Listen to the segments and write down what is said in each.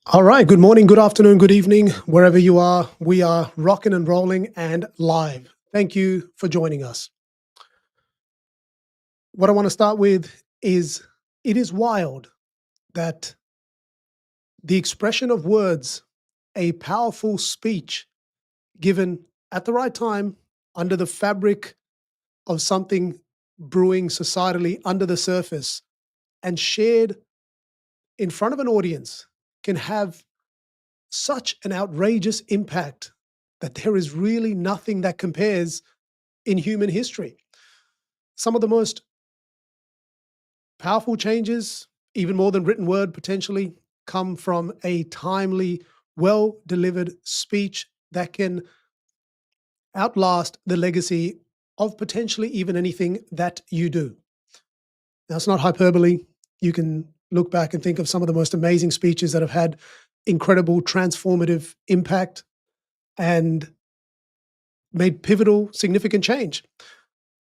All right. Good morning, good afternoon, good evening, wherever you are. We are rocking and rolling and live. Thank you for joining us. What I want to start with is it is wild that the expression of words, a powerful speech given at the right time under the fabric of something brewing societally under the surface and shared in front of an audience can have such an outrageous impact that there is really nothing that compares in human history. Some of the most powerful changes, even more than written word potentially, come from a timely, well delivered speech that can outlast the legacy of potentially even anything that you do. Now, it's not hyperbole. You can look back and think of some of the most amazing speeches that have had incredible transformative impact and made pivotal, significant change.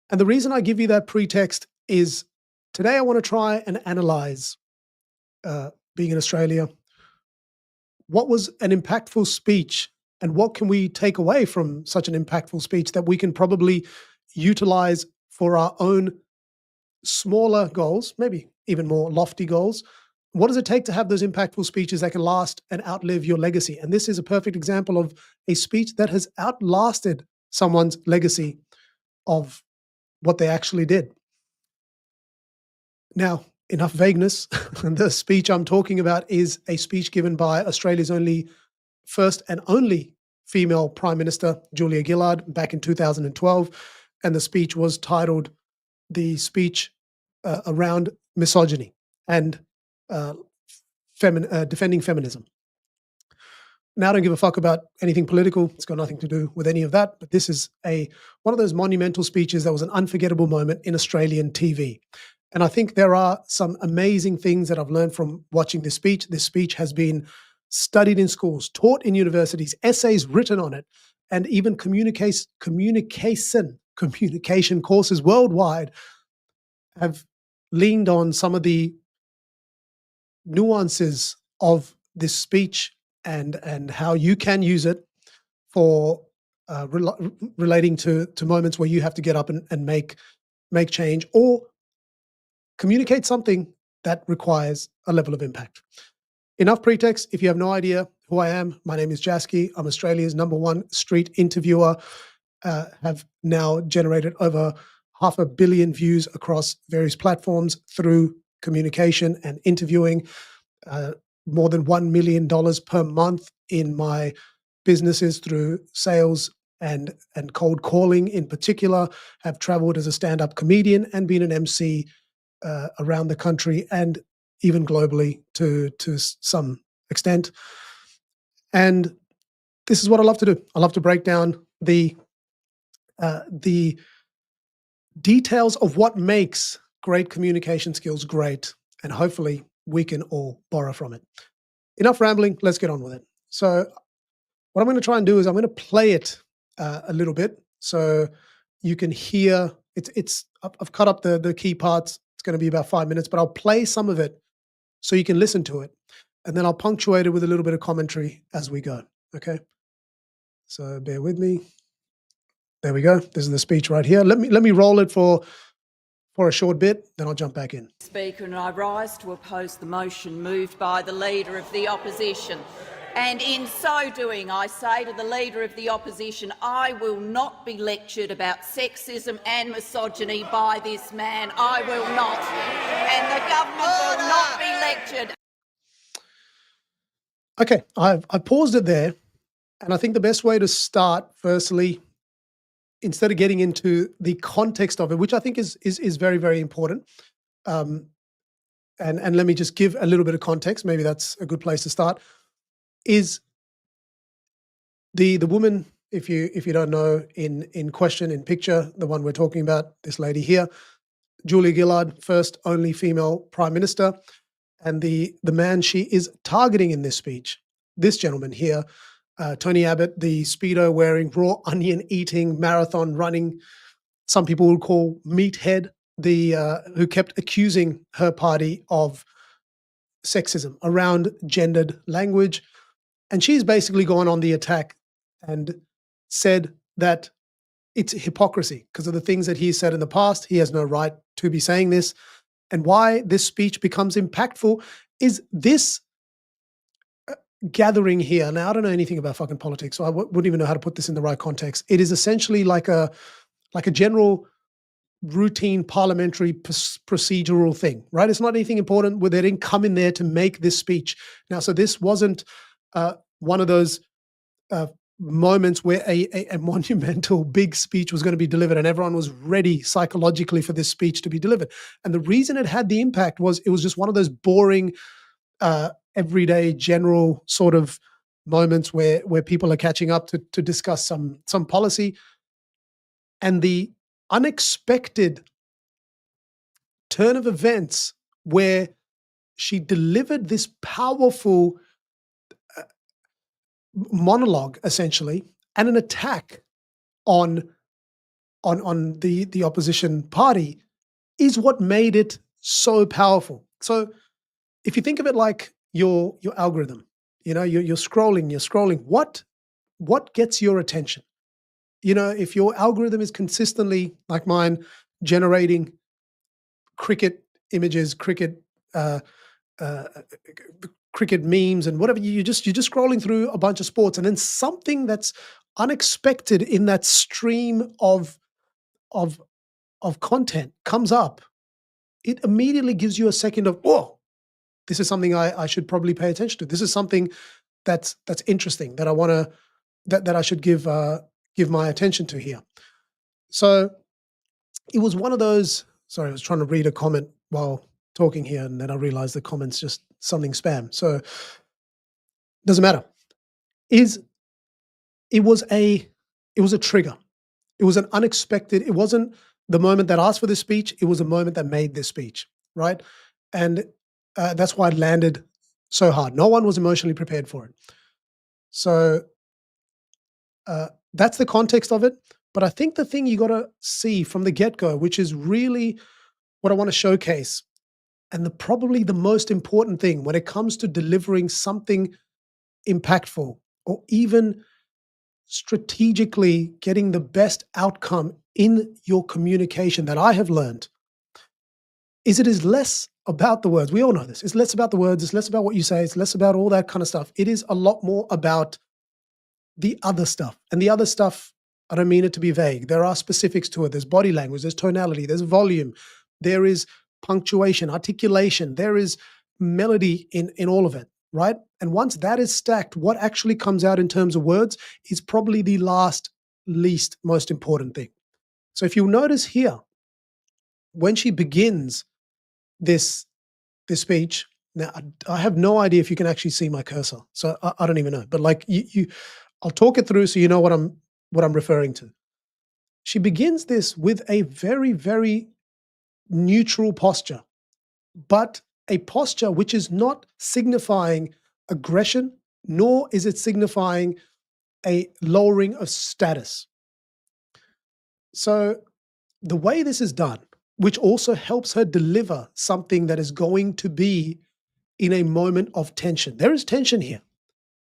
And the reason I give you that pretext is today I want to try and analyze, being in Australia, what was an impactful speech and what can we take away from such an impactful speech that we can probably utilize for our own smaller goals, maybe even more lofty goals. What does it take to have those impactful speeches that can last and outlive your legacy? And this is a perfect example of a speech that has outlasted someone's legacy of what they actually did. Now, enough vagueness. The speech I'm talking about is a speech given by Australia's only first and only female Prime Minister, Julia Gillard, back in 2012. And the speech was titled The Speech Around Misogyny and uh, Defending Feminism. Now, I don't give a fuck about anything political. It's got nothing to do with any of that. But this is one of those monumental speeches that was an unforgettable moment in Australian TV. And I think there are some amazing things that I've learned from watching this speech. This speech has been studied in schools, taught in universities, essays written on it, and even communication courses worldwide have leaned on some of the nuances of this speech and how you can use it for relating to moments where you have to get up and make change or communicate something that requires a level of impact. Enough pretext. If you have no idea who I am, my name is Jasky. I'm Australia's #1 street interviewer. Have now generated over 500 million views across various platforms through communication and interviewing. More than $1 million per month in my businesses through sales and cold calling in particular. Have traveled as a stand-up comedian and been an MC around the country and even globally to some extent. And this is what I love to do. I love to break down the details of what makes great communication skills great, and hopefully we can all borrow from it. Enough rambling. Let's get on with it. So, what I'm going to try and do is I'm going to play it a little bit so you can hear. I've cut up the key parts. It's going to be about 5 minutes, but I'll play some of it so you can listen to it, and then I'll punctuate it with a little bit of commentary as we go. Okay. So bear with me. There we go. This is the speech right here. Let me roll it for a short bit, then I'll jump back in. Speaker, and I rise to oppose the motion moved by the Leader of the Opposition. And in so doing, I say to the Leader of the Opposition, I will not be lectured about sexism and misogyny by this man. I will not. And the government will not be lectured. Okay, I paused it there, and I think the best way to start, firstly, instead of getting into the context of it, which I think is very, very important, and let me just give a little bit of context. Maybe that's a good place to start. Is the woman, if you don't know, in question, in picture, the one we're talking about, this lady here, Julia Gillard, first only female prime minister, and the man she is targeting in this speech, this gentleman here, Tony Abbott, the Speedo wearing, raw onion eating, marathon running, some people would call meathead, who kept accusing her party of sexism, around gendered language. And she's basically gone on the attack and said that it's hypocrisy because of the things that he said in the past. He has no right to be saying this. And why this speech becomes impactful is this gathering here. Now, I don't know anything about fucking politics, so I wouldn't even know how to put this in the right context. It is essentially like a general routine parliamentary procedural thing, right? It's not anything important where they didn't come in there to make this speech. Now, so this wasn't one of those moments where a monumental big speech was going to be delivered and everyone was ready psychologically for this speech to be delivered. And the reason it had the impact was it was just one of those boring, everyday, general sort of moments where people are catching up to discuss some policy. And the unexpected turn of events where she delivered this powerful monologue, essentially, and an attack on the opposition party is what made it so powerful. So if you think of it like your algorithm, you're scrolling. What gets your attention? If your algorithm is consistently, like mine, generating cricket images, uh, uh, cricket memes, and whatever, you're just scrolling through a bunch of sports, and then something that's unexpected in that stream of content comes up. It immediately gives you a second of, oh, this is something I should probably pay attention to. This is something that's interesting that I want to that I should give my attention to here. So it was one of those. Sorry, I was trying to read a comment while talking here, and then I realized the comment's just something spam. So doesn't matter. It was a trigger. It was an unexpected. It wasn't the moment that asked for this speech. It was a moment that made this speech, right? And that's why it landed so hard. No one was emotionally prepared for it. So that's the context of it. But I think the thing you got to see from the get-go, which is really what I want to showcase, and probably the most important thing when it comes to delivering something impactful or even strategically getting the best outcome in your communication that I have learned, is it is less about the words. We all know this. It's less about the words. It's less about what you say. It's less about all that kind of stuff. It is a lot more about the other stuff. And the other stuff, I don't mean it to be vague. There are specifics to it. There's body language, there's tonality, there's volume, there is punctuation, articulation, there is melody in all of it, right? And once that is stacked, what actually comes out in terms of words is probably the least most important thing. So if you notice here, when she begins this speech, now I have no idea if you can actually see my cursor, so I don't even know. But like I'll talk it through so you know what I'm referring to. She begins this with a very, very neutral posture, but a posture which is not signifying aggression, nor is it signifying a lowering of status. So the way this is done, which also helps her deliver something that is going to be in a moment of tension. There is tension here.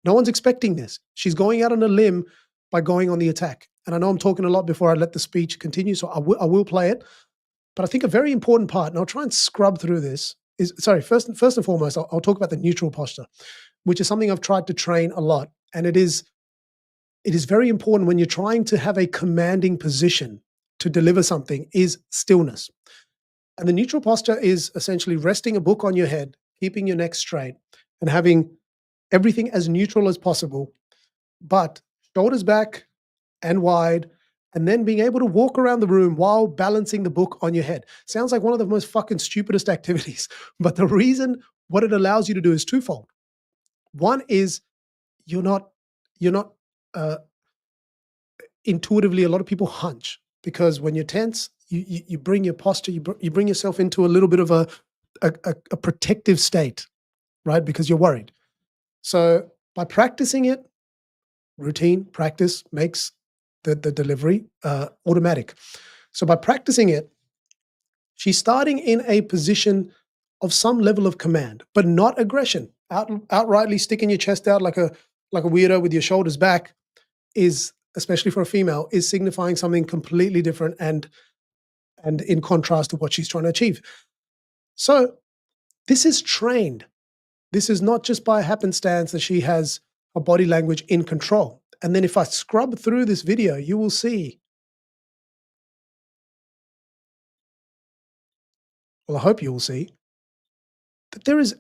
No one's expecting this. She's going out on a limb by going on the attack. And I know I'm talking a lot before I let the speech continue, so I will play it. But I think a very important part, and I'll try and scrub through this, is, first and foremost, I'll talk about the neutral posture, which is something I've tried to train a lot. And it is very important when you're trying to have a commanding position to deliver something, is stillness. And the neutral posture is essentially resting a book on your head, keeping your neck straight, and having everything as neutral as possible, but shoulders back and wide, and then being able to walk around the room while balancing the book on your head. Sounds like one of the most fucking stupidest activities, but the reason what it allows you to do is twofold. One is you're not intuitively, a lot of people hunch because when you're tense, you bring your posture, you bring yourself into a little bit of a protective state, right? Because you're worried. So by practicing it, routine practice makes the delivery automatic. So by practicing it, she's starting in a position of some level of command, but not aggression. Outrightly sticking your chest out like a weirdo with your shoulders back is, especially for a female, is signifying something completely different and in contrast to what she's trying to achieve. So this is trained. This is not just by happenstance that she has a body language in control. And then if I scrub through this video, you will see, well, I hope you will see, that there is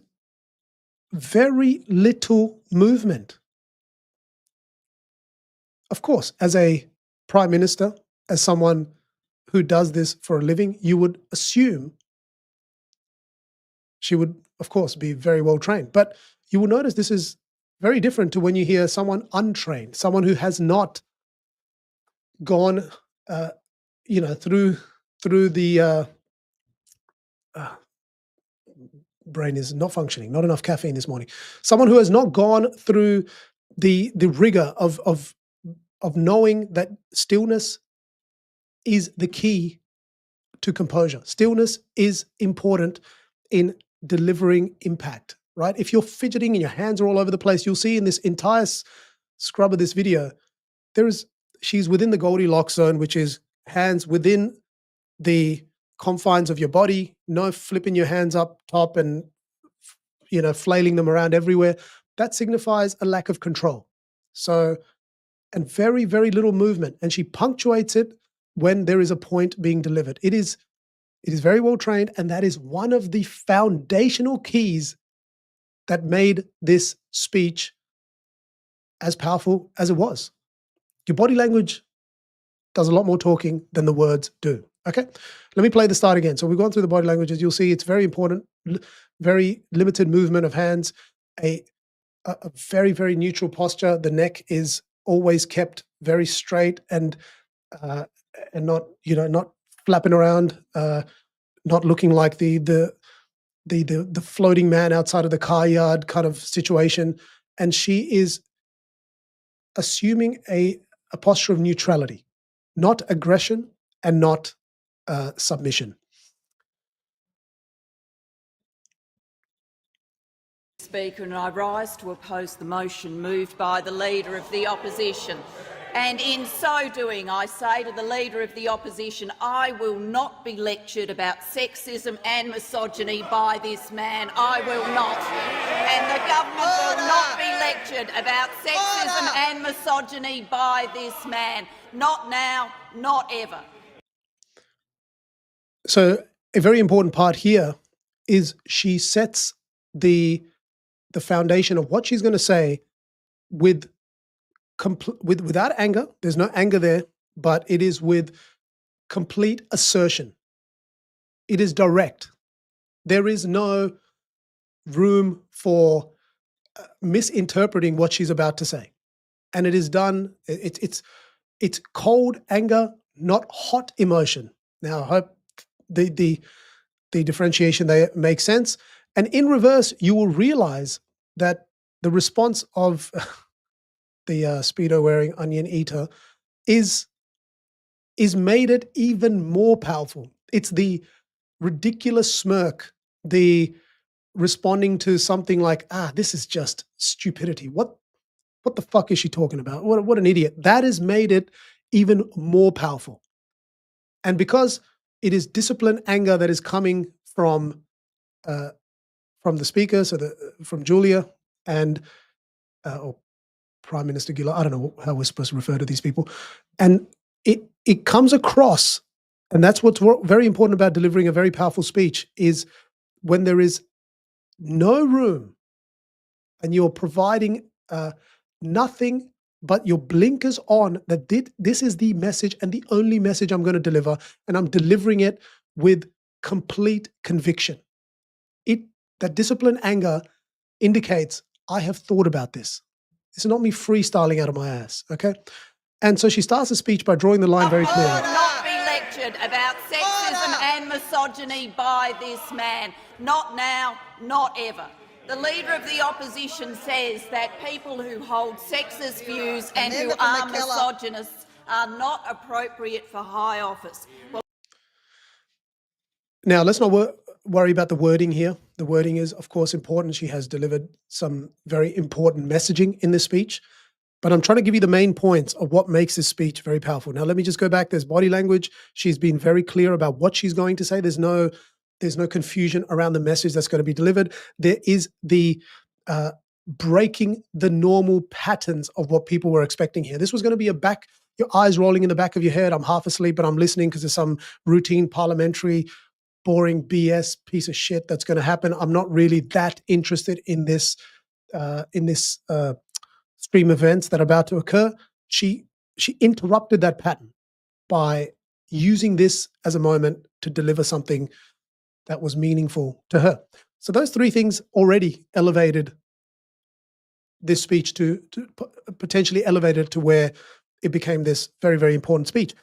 very little movement. Of course, as a prime minister, as someone who does this for a living, you would assume she would, of course, be very well trained. But you will notice this is very different to when you hear someone untrained, someone who has not gone, through the brain is not functioning, not enough caffeine this morning. Someone who has not gone through the rigor of knowing that stillness is the key to composure. Stillness is important in delivering impact, right? If you're fidgeting and your hands are all over the place, you'll see in this entire scrub of this video, she's within the Goldilocks zone, which is hands within the confines of your body, no flipping your hands up top and flailing them around everywhere. That signifies a lack of control. So, and very, very little movement. And she punctuates it when there is a point being delivered. It is very well trained, and that is one of the foundational keys that made this speech as powerful as it was. Your body language does a lot more talking than the words do. Okay, let me play the start again. So we've gone through the body languages. You'll see it's very important, very limited movement of hands, a very, very neutral posture. The neck is always kept very straight and not flapping around, not looking like the floating man outside of the car yard kind of situation. And she is assuming a posture of neutrality, not aggression and not submission. Speaker, and I rise to oppose the motion moved by the Leader of the Opposition. And in so doing, I say to the Leader of the Opposition, I will not be lectured about sexism and misogyny by this man. I will not. And the government will not be lectured about sexism and misogyny by this man. Not now, not ever. So a very important part here is she sets the foundation of what she's going to say without anger. There's no anger there, but it is with complete assertion. It is direct. There is no room for misinterpreting what she's about to say. And it is done, it's cold anger, not hot emotion. Now, I hope the differentiation there makes sense. And in reverse, you will realize that the response of the Speedo-wearing onion eater is made it even more powerful. It's the ridiculous smirk, the responding to something like, this is just stupidity. What the fuck is she talking about? What an idiot. That has made it even more powerful. And because it is disciplined anger that is coming from the speaker, from Julia and or Prime Minister Gillard, I don't know how we're supposed to refer to these people, and it comes across, and that's what's very important about delivering a very powerful speech, is when there is no room and you're providing nothing but your blinkers on, that this is the message and the only message I'm going to deliver, and I'm delivering it with complete conviction. That disciplined anger indicates I have thought about this. It's not me freestyling out of my ass, okay? And so she starts the speech by drawing the line very clearly. I will not be lectured about sexism and misogyny by this man. Not now, not ever. The Leader of the Opposition says that people who hold sexist views and who are misogynists are not appropriate for high office. Now, let's not worry about the wording here. The wording is, of course, important. She has delivered some very important messaging in this speech. But I'm trying to give you the main points of what makes this speech very powerful. Now, let me just go back. There's body language. She's been very clear about what she's going to say. There's no confusion around the message that's going to be delivered. There is the breaking the normal patterns of what people were expecting here. This was going to be your eyes rolling in the back of your head. I'm half asleep, but I'm listening because there's some routine parliamentary boring BS piece of shit that's going to happen. I'm not really that interested in this stream events that are about to occur. She interrupted that pattern by using this as a moment to deliver something that was meaningful to her. So those three things already elevated this speech to potentially elevated to where it became this very, very important speech.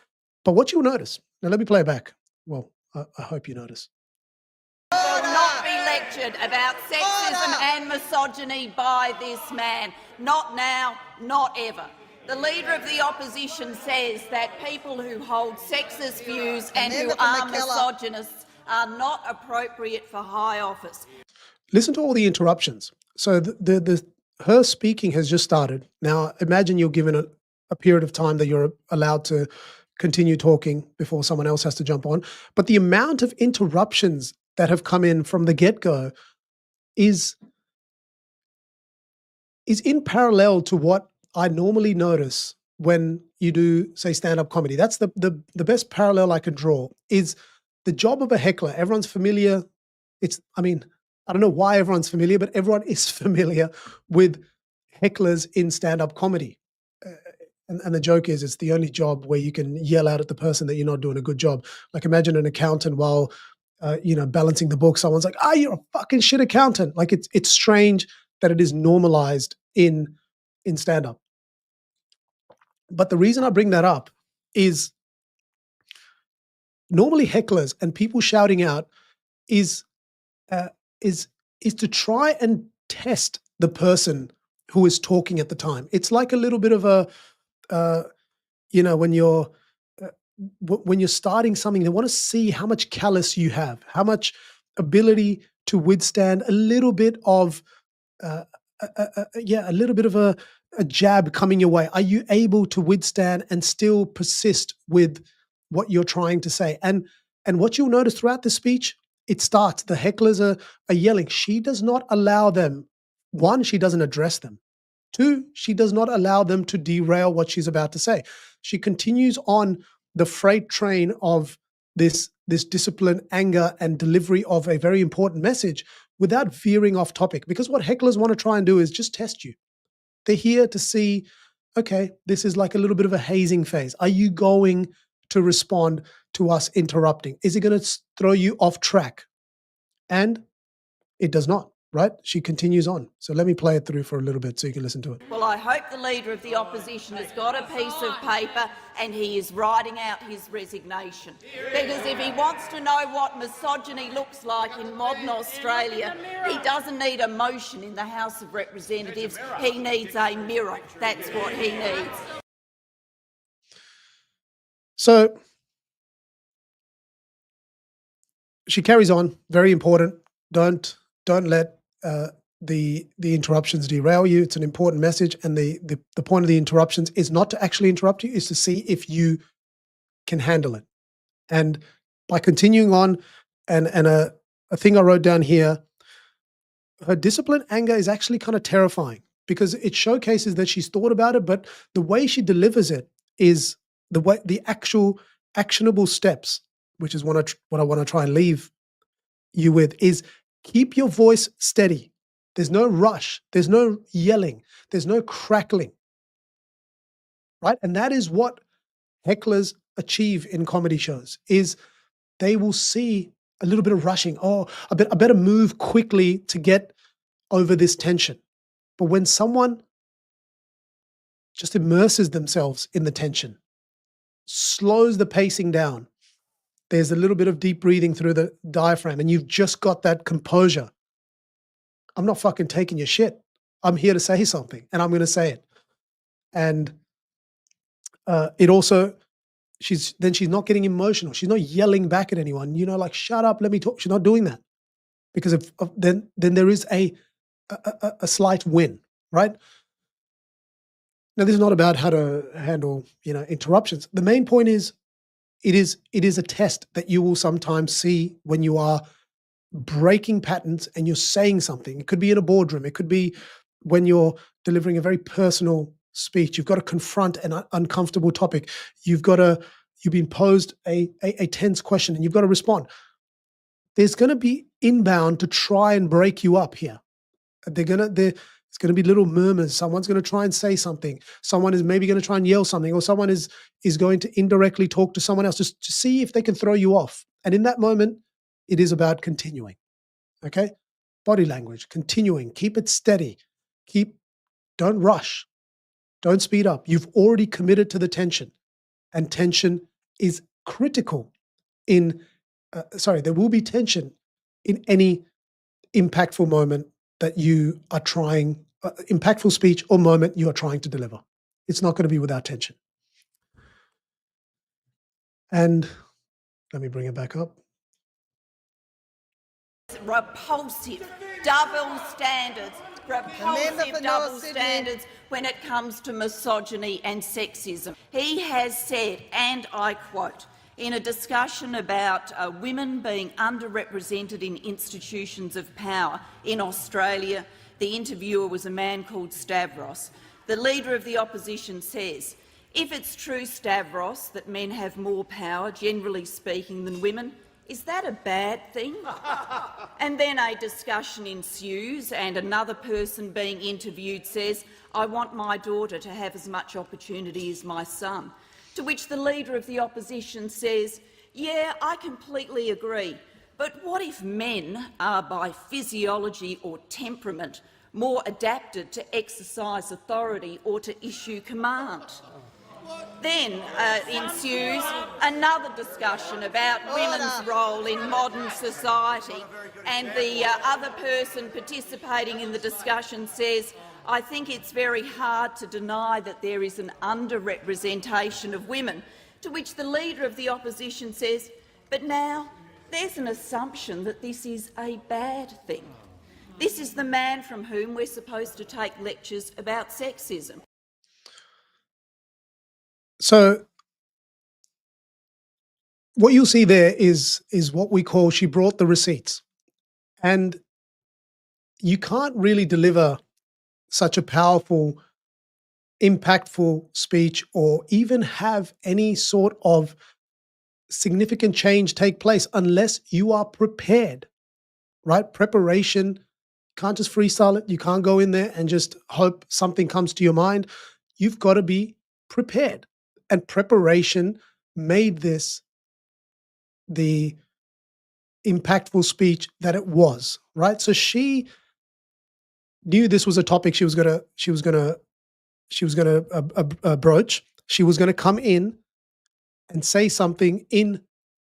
But what you'll notice, now let me play it back. Well, I hope you notice. Will not be lectured about sexism and misogyny by this man. Not now, not ever. The Leader of the Opposition says that people who hold sexist views and who are misogynists are not appropriate for high office. Listen to all the interruptions. So her speaking has just started. Now, imagine you're given a period of time that you're allowed to continue talking before someone else has to jump on. But the amount of interruptions that have come in from the get-go is in parallel to what I normally notice when you do, say, stand-up comedy. That's the best parallel I can draw, is the job of a heckler. Everyone's familiar. I don't know why everyone's familiar, but everyone is familiar with hecklers in stand-up comedy. And the joke is, it's the only job where you can yell out at the person that you're not doing a good job. Like, imagine an accountant while, balancing the book, someone's like, you're a fucking shit accountant. Like, it's strange that it is normalized in stand-up. But the reason I bring that up is normally hecklers and people shouting out is to try and test the person who is talking at the time. It's like a little bit of a, when you're starting something, they want to see how much callus you have, how much ability to withstand a little bit of, a little bit of a jab coming your way. Are you able to withstand and still persist with what you're trying to say? And what you'll notice throughout the speech, it starts, the hecklers are yelling. She does not allow them. One, she doesn't address them. Two, she does not allow them to derail what she's about to say. She continues on the freight train of this discipline, anger, and delivery of a very important message without veering off topic. Because what hecklers want to try and do is just test you. They're here to see, okay, this is like a little bit of a hazing phase. Are you going to respond to us interrupting? Is it going to throw you off track? And it does not. Right? She continues on. So let me play it through for a little bit so you can listen to it. Well, I hope the Leader of the Opposition has got a piece of paper and he is writing out his resignation. Because if he wants to know what misogyny looks like in modern Australia, he doesn't need a motion in the House of Representatives. He needs a mirror. That's what he needs. So she carries on. Very important. Don't let the interruptions derail you. It's an important message, and the point of the interruptions is not to actually interrupt you, is to see if you can handle it. And by continuing on, and a thing I wrote down here, her discipline anger is actually kind of terrifying because it showcases that she's thought about it, but the way she delivers it is the actual actionable steps, which is what I want to try and leave you with, is keep your voice steady. There's no rush. There's no yelling. There's no crackling. Right? And that is what hecklers achieve in comedy shows, is they will see a little bit of rushing. Oh, I better move quickly to get over this tension. But when someone just immerses themselves in the tension, slows the pacing down, there's a little bit of deep breathing through the diaphragm, and you've just got that composure. I'm not fucking taking your shit. I'm here to say something, and I'm going to say it. And it also, she's not getting emotional. She's not yelling back at anyone, like, shut up, let me talk. She's not doing that. because then there is a slight win, right? Now, this is not about how to handle interruptions. The main point is it is a test that you will sometimes see when you are breaking patterns and you're saying something. It could be in a boardroom. It could be when you're delivering a very personal speech. You've got to confront an uncomfortable topic. You've been posed a tense question and you've got to respond. There's going to be inbound to try and break you up here. There's going to be little murmurs. Someone's going to try and say something. Someone is maybe going to try and yell something, or someone is going to indirectly talk to someone else just to see if they can throw you off. And in that moment, it is about continuing. Okay? Body language, continuing. Keep it steady. Don't rush. Don't speed up. You've already committed to the tension, and tension is critical there will be tension in any impactful moment that you are trying, impactful speech or moment you are trying to deliver. It's not going to be without tension. And let me bring it back up. Repulsive double standards. Repulsive double standards when it comes to misogyny and sexism. He has said, and I quote, in a discussion about women being underrepresented in institutions of power in Australia, the interviewer was a man called Stavros. The Leader of the Opposition says, "If it's true, Stavros, that men have more power, generally speaking, than women, is that a bad thing?" And then a discussion ensues and another person being interviewed says, "I want my daughter to have as much opportunity as my son." To which the Leader of the Opposition says, "Yeah, I completely agree, but what if men are by physiology or temperament more adapted to exercise authority or to issue command?" Then ensues another discussion about women's role in modern society, and the other person participating in the discussion says, "I think it's very hard to deny that there is an underrepresentation of women," to which the Leader of the Opposition says, "But now there's an assumption that this is a bad thing." This is the man from whom we're supposed to take lectures about sexism. So what you'll see there is what we call, she brought the receipts. And you can't really deliver such a powerful, impactful speech or even have any sort of significant change take place unless you are prepared, right? Preparation, can't just freestyle it. You can't go in there and just hope something comes to your mind. You've got to be prepared. And preparation made this the impactful speech that it was, right? So she knew this was a topic she was gonna broach. She was gonna come in and say something in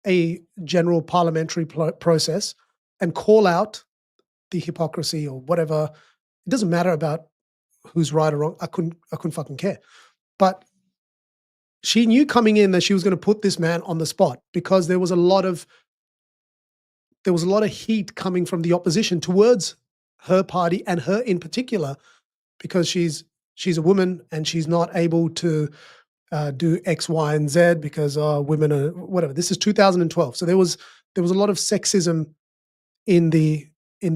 a general parliamentary process and call out the hypocrisy or whatever. It doesn't matter about who's right or wrong. I couldn't fucking care. But she knew coming in that she was going to put this man on the spot because there was a lot of heat coming from the opposition towards her party and her in particular, because she's a woman and she's not able to do X, Y, and Z because women are whatever. This is 2012, so there was a lot of sexism in the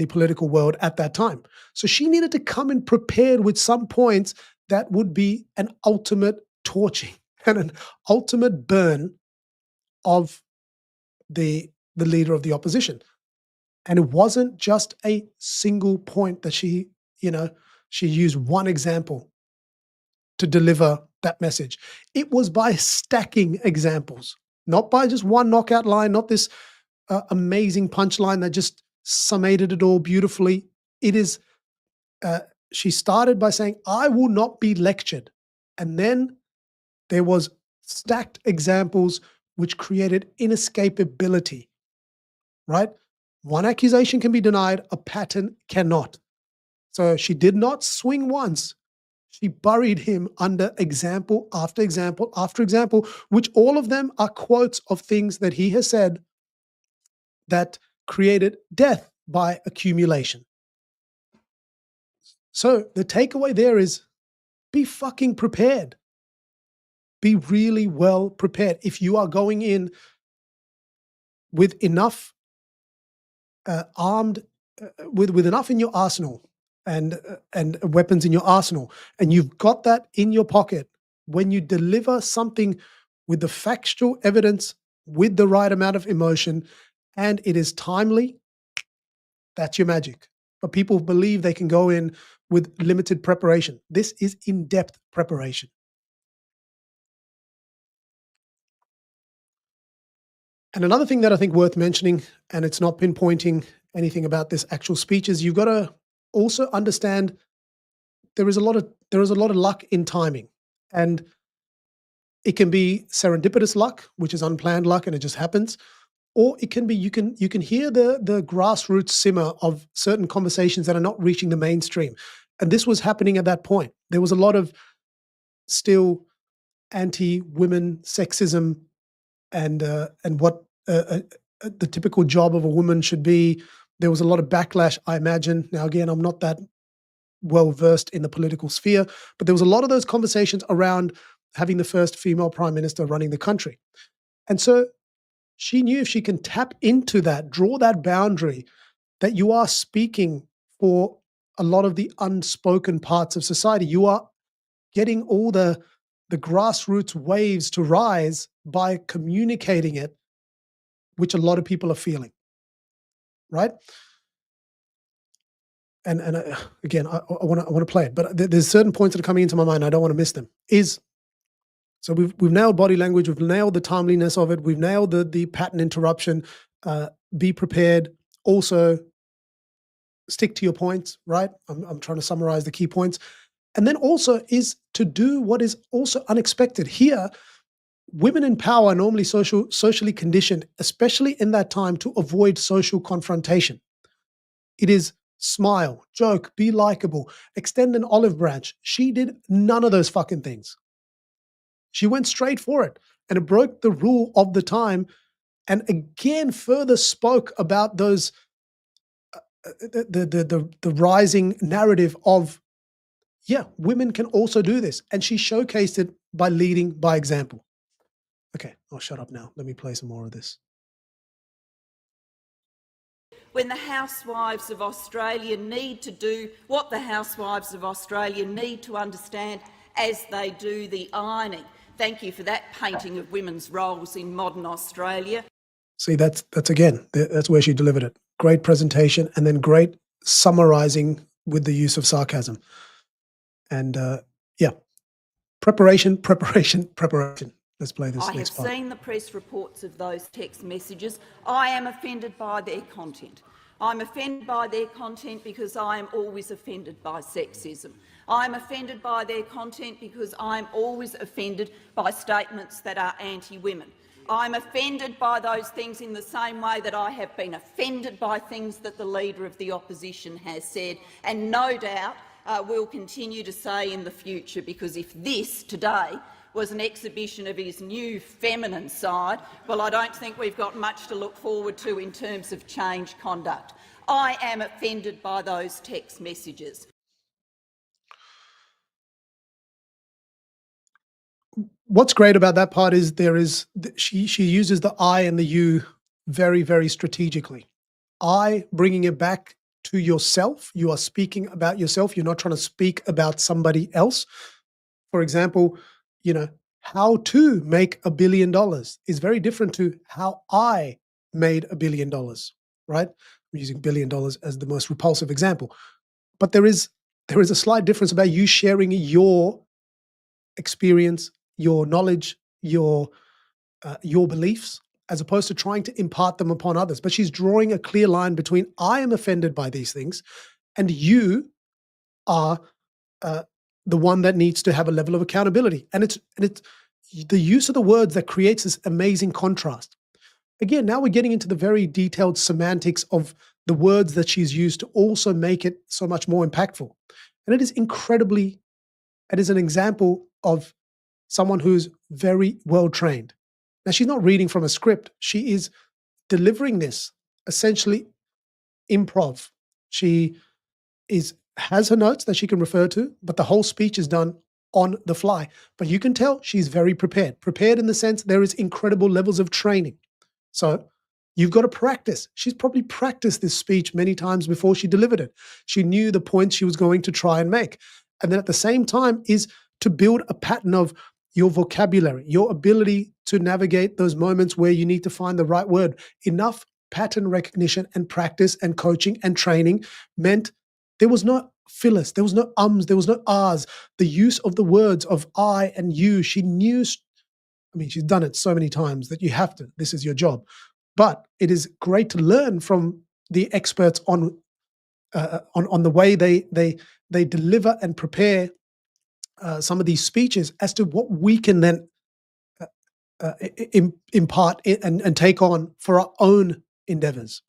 political world at that time. So she needed to come in prepared with some points that would be an ultimate torching and an ultimate burn of the Leader of the Opposition. And it wasn't just a single point that she used one example to deliver that message. It was by stacking examples, not by just one knockout line, not this amazing punchline that just summated it all beautifully. It is, she started by saying, "I will not be lectured." And then there was stacked examples which created inescapability, right? One accusation can be denied, a pattern cannot. So she did not swing once. She buried him under example after example after example, which all of them are quotes of things that he has said that created death, by accumulation. So the takeaway there is be fucking prepared. Be really well prepared. If you are going in with enough armed, with enough in your arsenal and weapons in your arsenal, and you've got that in your pocket, when you deliver something with the factual evidence, with the right amount of emotion, and it is timely, that's your magic. But people believe they can go in with limited preparation. This is in-depth preparation. And another thing that I think worth mentioning, and it's not pinpointing anything about this actual speech, is you've got to also understand there is a lot of luck in timing. And it can be serendipitous luck, which is unplanned luck and it just happens. Or it can be you can hear the grassroots simmer of certain conversations that are not reaching the mainstream. And this was happening at that point. There was a lot of still anti-women sexism and what the typical job of a woman should be. There was a lot of backlash, I imagine. Now, again, I'm not that well versed in the political sphere, but there was a lot of those conversations around having the first female prime minister running the country. And so she knew if she can tap into that, draw that boundary, that you are speaking for a lot of the unspoken parts of society. You are getting all the grassroots waves to rise by communicating it, which a lot of people are feeling, right? And again, I want to play it, but there's certain points that are coming into my mind. I don't want to miss them. So we've nailed body language, we've nailed the timeliness of it, we've nailed the pattern interruption. Be prepared. Also, stick to your points, right? I'm trying to summarize the key points. And then also is to do what is also unexpected. Here, women in power are normally socially conditioned, especially in that time, to avoid social confrontation. It is smile, joke, be likable, extend an olive branch. She did none of those fucking things. She went straight for it, and it broke the rule of the time, and again further spoke about those the rising narrative of, yeah, women can also do this, and she showcased it by leading by example. Okay, I'll shut up now. Let me play some more of this. When the housewives of Australia need to do what the housewives of Australia need to understand as they do the ironing. Thank you for that painting of women's roles in modern Australia. See, that's where she delivered it. Great presentation, and then great summarizing with the use of sarcasm. And yeah, preparation. Let's play this next part. I have seen the press reports of those text messages. I am offended by their content. I'm offended by their content because I am always offended by sexism. I'm offended by their content because I'm always offended by statements that are anti-women. I'm offended by those things in the same way that I have been offended by things that the Leader of the Opposition has said, and no doubt will continue to say in the future, because if this today was an exhibition of his new feminine side, well, I don't think we've got much to look forward to in terms of change conduct. I am offended by those text messages. What's great about that part is she uses the I and the you very, very strategically. I, bringing it back to yourself. You are speaking about yourself. You're not trying to speak about somebody else. For example, how to make $1 billion is very different to how I made $1 billion, right? I'm using $1 billion as the most repulsive example. But there is a slight difference about you sharing your experience, your knowledge, your beliefs, as opposed to trying to impart them upon others. But she's drawing a clear line between I am offended by these things and you are the one that needs to have a level of accountability. And it's the use of the words that creates this amazing contrast. Again, now we're getting into the very detailed semantics of the words that she's used to also make it so much more impactful. And it is an example of someone who's very well trained. Now, she's not reading from a script. She is delivering this essentially improv. She has her notes that she can refer to, but the whole speech is done on the fly. But you can tell she's very prepared. Prepared in the sense there is incredible levels of training. So you've got to practice. She's probably practiced this speech many times before she delivered it. She knew the points she was going to try and make. And then at the same time is to build a pattern of your vocabulary, your ability to navigate those moments where you need to find the right word. Enough pattern recognition and practice and coaching and training meant there was no fillers, there was no ums, there was no ahs. The use of the words of I and you, she knew. I mean, she's done it so many times that you have to. This is your job. But it is great to learn from the experts on the way they deliver and prepare some of these speeches as to what we can then impart and take on for our own endeavors.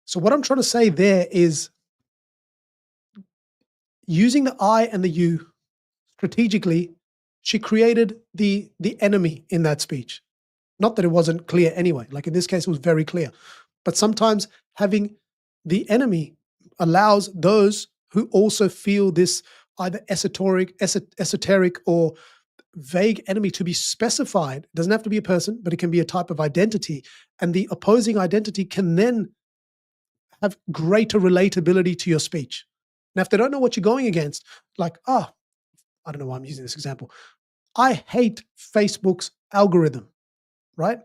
So what I'm trying to say there is using the I and the you strategically, she created the enemy in that speech. Not that it wasn't clear anyway, like in this case, it was very clear. But sometimes having the enemy allows those who also feel this either esoteric or vague enemy to be specified. It doesn't have to be a person, but it can be a type of identity. And the opposing identity can then have greater relatability to your speech. Now, if they don't know what you're going against, like, I don't know why I'm using this example. I hate Facebook's algorithm, right?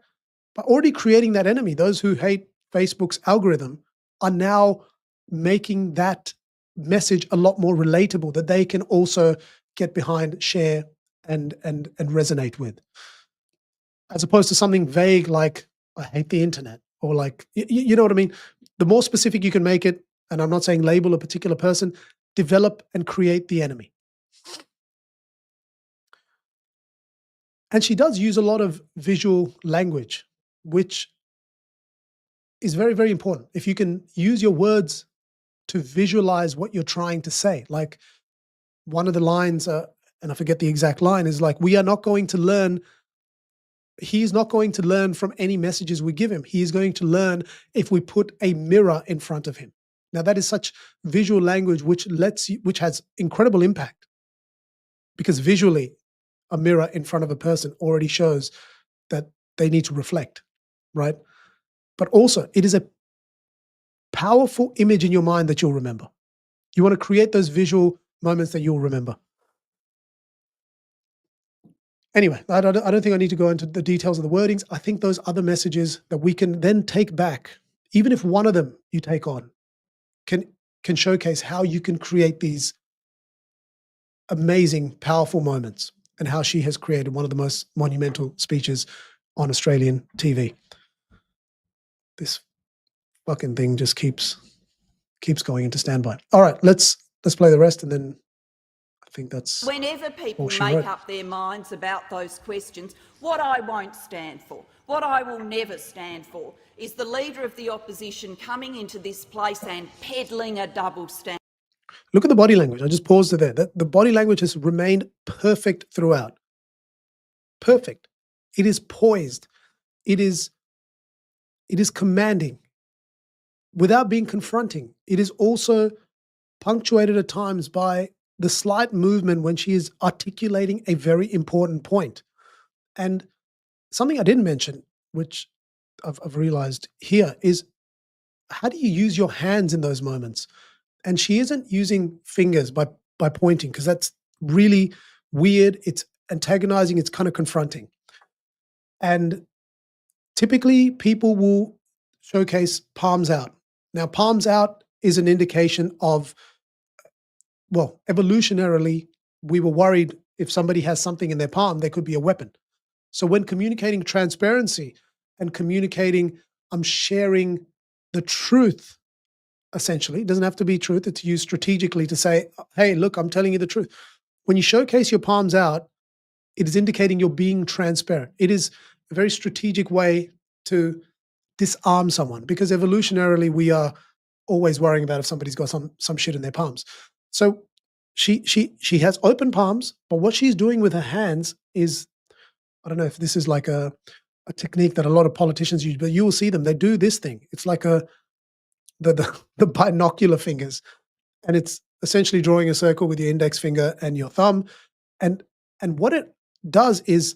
By already creating that enemy, those who hate Facebook's algorithm are now making that message a lot more relatable that they can also get behind, share, and resonate with. As opposed to something vague like, I hate the internet, or like, you know what I mean? The more specific you can make it, and I'm not saying label a particular person, develop and create the enemy. And she does use a lot of visual language, which is very, very important. If you can use your words to visualize what you're trying to say, like one of the lines, and I forget the exact line, is like, he's not going to learn from any messages we give him. He is going to learn if we put a mirror in front of him. Now that is such visual language which has incredible impact, because visually a mirror in front of a person already shows that they need to reflect, right? But also it is a powerful image in your mind that you'll remember. You want to create those visual moments that you'll remember. Anyway, I don't think I need to go into the details of the wordings. I think those other messages that we can then take back, even if one of them you take on, can showcase how you can create these amazing, powerful moments, and how she has created one of the most monumental speeches on Australian TV. This fucking thing just keeps going into standby. All right, let's play the rest, and then I think that's whenever people make up their minds about those questions. What I won't stand for, what I will never stand for, is the Leader of the Opposition coming into this place and peddling a double standard. Look at the body language. I just paused it there. The body language has remained perfect throughout. Perfect. It is poised. It is commanding without being confronting. It is also punctuated at times by the slight movement when she is articulating a very important point. And something I didn't mention, which I've realized here, is how do you use your hands in those moments? And she isn't using fingers by pointing, because that's really weird. It's antagonizing. It's kind of confronting. And typically people will showcase palms out. Now, palms out is an indication of, well, evolutionarily, we were worried if somebody has something in their palm, there could be a weapon. So when communicating transparency and communicating, I'm sharing the truth, essentially, it doesn't have to be truth, it's used strategically to say, hey, look, I'm telling you the truth. When you showcase your palms out, it is indicating you're being transparent. It is a very strategic way to disarm someone, because evolutionarily we are always worrying about if somebody's got some shit in their palms. So she has open palms, but what she's doing with her hands is, I don't know if this is like a technique that a lot of politicians use, but you will see them. They do this thing. It's like a the binocular fingers, and it's essentially drawing a circle with your index finger and your thumb. And what it does is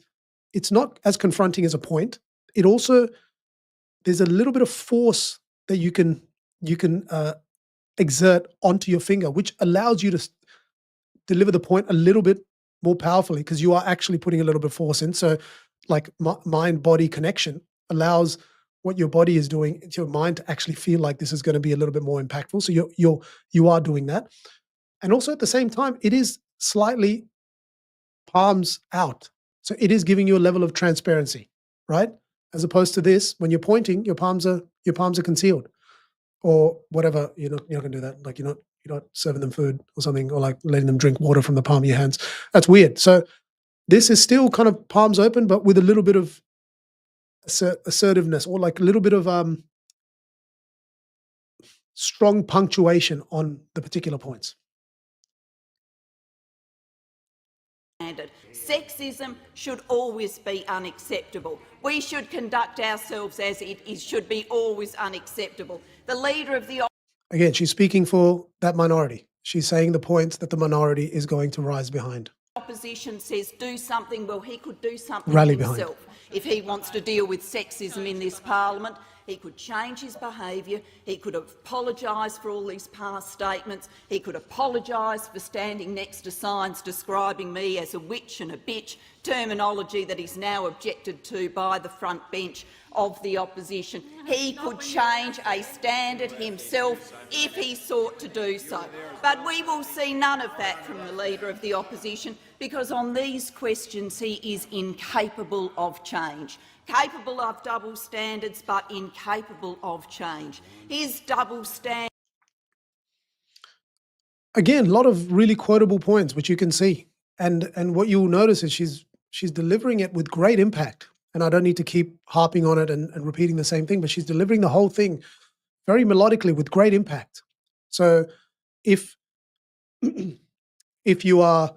it's not as confronting as a point. It also there's a little bit of force that you can exert onto your finger, which allows you to deliver the point a little bit more powerfully because you are actually putting a little bit of force in. So, like mind-body connection allows what your body is doing to your mind to actually feel like this is going to be a little bit more impactful. So you are doing that, and also at the same time, it is slightly palms out. So it is giving you a level of transparency, right? As opposed to this, when you're pointing, your palms are concealed, or whatever. You're not gonna do that. Like you're not serving them food or something, or like letting them drink water from the palm of your hands. That's weird. So this is still kind of palms open, but with a little bit of assertiveness, or like a little bit of strong punctuation on the particular points. Sexism should always be unacceptable. We should conduct ourselves as it should be always unacceptable. The leader of the Again, she's speaking for that minority. She's saying the points that the minority is going to rise behind. opposition says do something, well, he could do something Rally himself. behind. If he wants to deal with sexism in this parliament, he could change his behaviour, he could apologise for all these past statements, he could apologise for standing next to signs describing me as a witch and a bitch, terminology that is now objected to by the front bench of the opposition. He could change a standard himself if he sought to do so. But we will see none of that from the Leader of the Opposition, because on these questions he is incapable of change. Capable of double standards, but incapable of change. His double standard. Again, a lot of really quotable points, which you can see. And what you'll notice is she's delivering it with great impact. And I don't need to keep harping on it and repeating the same thing, but she's delivering the whole thing very melodically with great impact. So if you are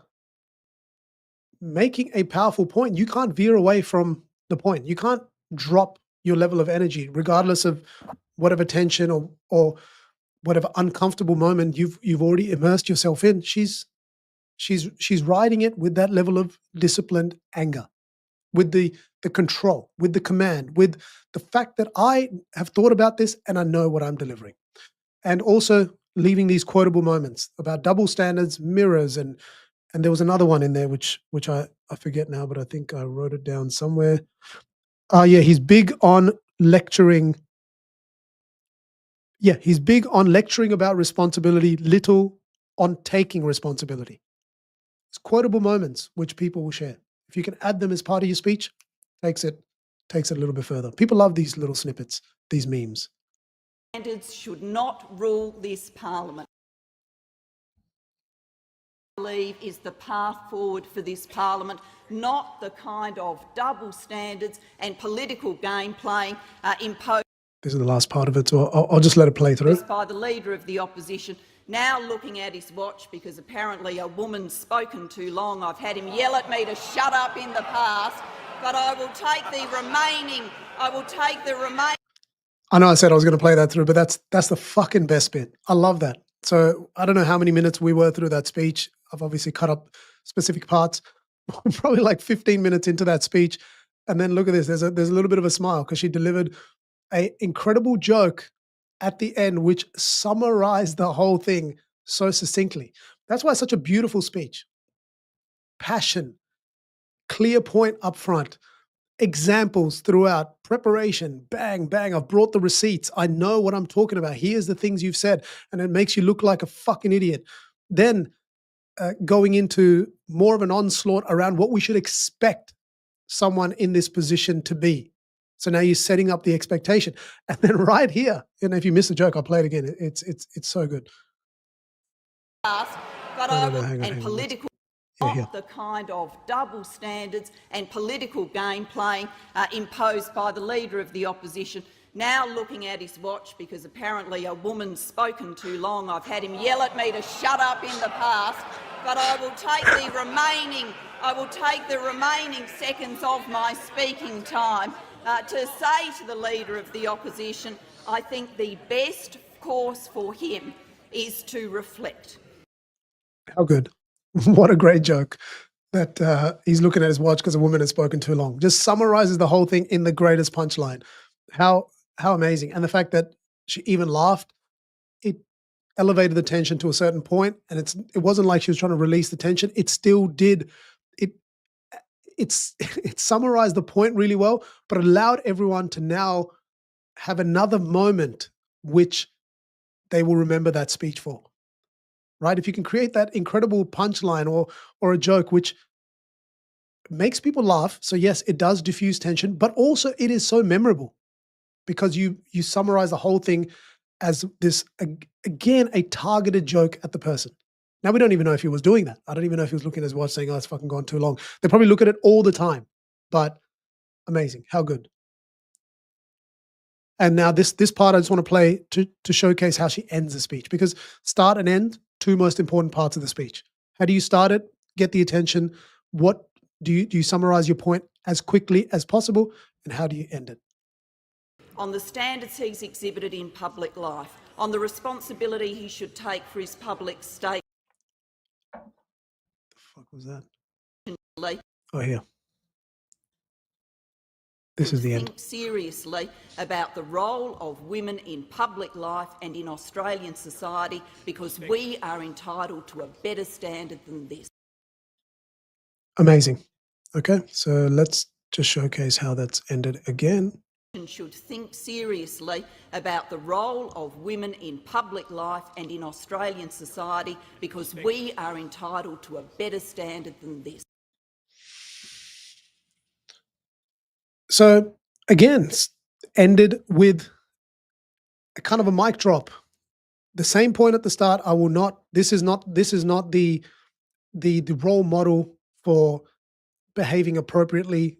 making a powerful point, you can't veer away from the point. You can't drop your level of energy, regardless of whatever tension or whatever uncomfortable moment you've already immersed yourself in. She's riding it with that level of disciplined anger, with the control, with the command, with the fact that I have thought about this and I know what I'm delivering. And also leaving these quotable moments about double standards, mirrors, and there was another one in there which I forget now, but I think I wrote it down somewhere. Yeah, he's big on lecturing. Yeah, he's big on lecturing about responsibility, little on taking responsibility. It's quotable moments which people will share. If you can add them as part of your speech, takes it a little bit further. People love these little snippets, these memes. Standards should not rule this parliament. I believe is the path forward for this parliament, not the kind of double standards and political game playing imposed. This is the last part of it, so I'll just let it play through. By the Leader of the Opposition, now looking at his watch because apparently a woman's spoken too long. I've had him yell at me to shut up in the past, but I will take the remaining. I know I said I was going to play that through, but that's the fucking best bit. I love that. So I don't know how many minutes we were through that speech. I've obviously cut up specific parts, probably like 15 minutes into that speech. And then look at this. There's a little bit of a smile because she delivered an incredible joke at the end, which summarized the whole thing so succinctly. That's why it's such a beautiful speech. Passion, clear point up front, examples throughout, preparation, bang, bang. I've brought the receipts. I know what I'm talking about. Here's the things you've said. And it makes you look like a fucking idiot. Then going into more of an onslaught around what we should expect someone in this position to be. So now you're setting up the expectation. And then right here, and if you miss the joke, I'll play it again. It's so good. Political. Not the kind of double standards and political game playing imposed by the Leader of the Opposition. Now looking at his watch because apparently a woman's spoken too long. I've had him yell at me to shut up in the past, but I will take the remaining seconds of my speaking time to say to the Leader of the Opposition, I think the best course for him is to reflect. How good. What a great joke that he's looking at his watch because a woman has spoken too long. Just summarizes the whole thing in the greatest punchline. How how amazing. And the fact that she even laughed, it elevated the tension to a certain point, and it wasn't like she was trying to release the tension. It still did. It it's it summarized the point really well, but allowed everyone to now have another moment which they will remember that speech for. Right? If you can create that incredible punchline or a joke which makes people laugh, so yes, it does diffuse tension, but also it is so memorable because you summarize the whole thing as this again a targeted joke at the person. Now we don't even know if he was doing that. I don't even know if he was looking at his watch saying, "Oh, it's fucking gone too long." They probably look at it all the time, but amazing, how good. And now this part I just want to play to showcase how she ends the speech because start and end, two most important parts of the speech. How do you start it? Get the attention. What do you summarize your point as quickly as possible, and how do you end it? On the standards he's exhibited in public life, on the responsibility he should take for his public statement. The fuck was that? Oh, here. This is the end. Think seriously about the role of women in public life and in Australian society because we are entitled to a better standard than this. Amazing. Okay, so let's just showcase how that's ended again. Should think seriously about the role of women in public life and in Australian society because we are entitled to a better standard than this. So again, ended with a kind of a mic drop. The same point at the start. I will not. This is not the role model for behaving appropriately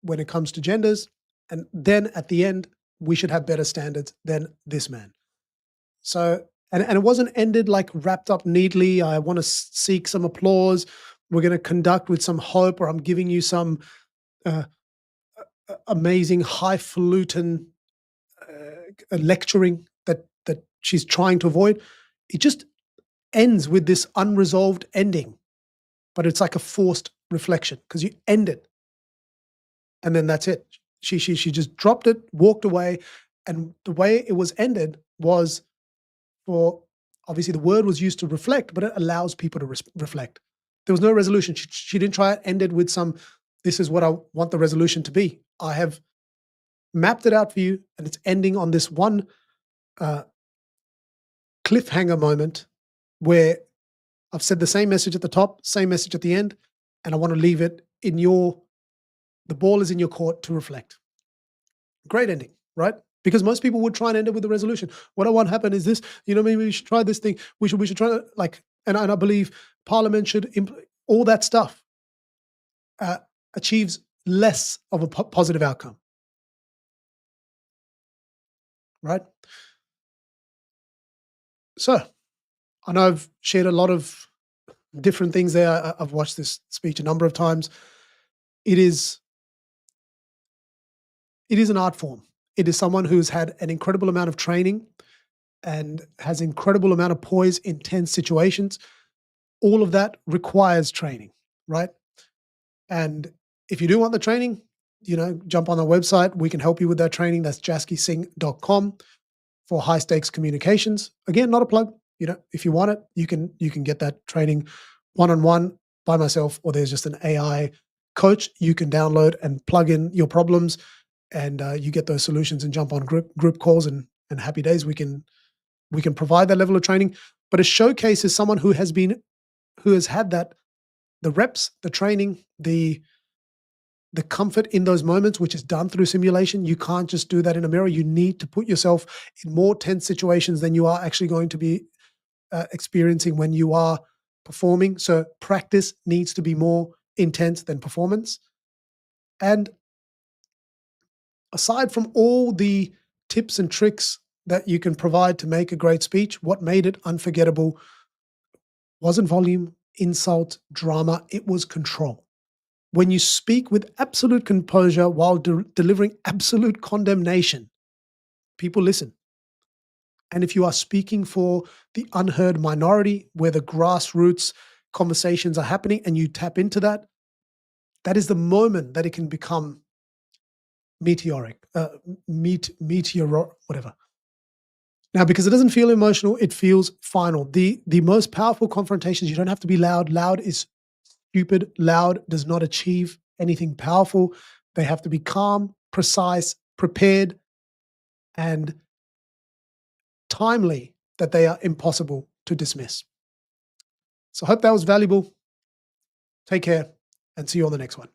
when it comes to genders. And then at the end, we should have better standards than this man. So, and it wasn't ended like wrapped up neatly. I want to seek some applause. We're going to conduct with some hope, or I'm giving you some uh, amazing highfalutin lecturing that she's trying to avoid. It just ends with this unresolved ending, but it's like a forced reflection because you end it, and then that's it. She just dropped it, walked away, and the way it was ended was for obviously the word was used to reflect, but it allows people to reflect. There was no resolution. She didn't try it. Ended with some. This is what I want the resolution to be. I have mapped it out for you, and it's ending on this one cliffhanger moment where I've said the same message at the top, same message at the end, and I want to leave it in the ball is in your court to reflect. Great ending, right? Because most people would try and end it with a resolution. What I want to happen is this, maybe we should try this thing. We should try to and I believe Parliament should, all that stuff achieves less of a positive outcome, right? So I know I've shared a lot of different things there. I've watched this speech a number of times. It is an art form. It is someone who's had an incredible amount of training and has incredible amount of poise in tense situations. All of that requires training, right? And if you do want the training, jump on our website. We can help you with that training. That's jaskysingh.com for high stakes communications. Again, not a plug. If you want it, you can get that training one-on-one by myself, or there's just an AI coach you can download and plug in your problems, and you get those solutions and jump on group calls and happy days. We can provide that level of training, but a showcase is someone who has had that, the reps, the training, the comfort in those moments, which is done through simulation. You can't just do that in a mirror. You need to put yourself in more tense situations than you are actually going to be experiencing when you are performing. So practice needs to be more intense than performance. And aside from all the tips and tricks that you can provide to make a great speech, what made it unforgettable wasn't volume, insult, drama. It was control. When you speak with absolute composure while delivering absolute condemnation, people listen. And if you are speaking for the unheard minority, where the grassroots conversations are happening and you tap into that, that is the moment that it can become meteoric, whatever. Now, because it doesn't feel emotional, it feels final. The most powerful confrontations, you don't have to be loud. Loud is stupid. Loud does not achieve anything powerful. They have to be calm, precise, prepared, and timely, that they are impossible to dismiss. So I hope that was valuable. Take care and see you on the next one.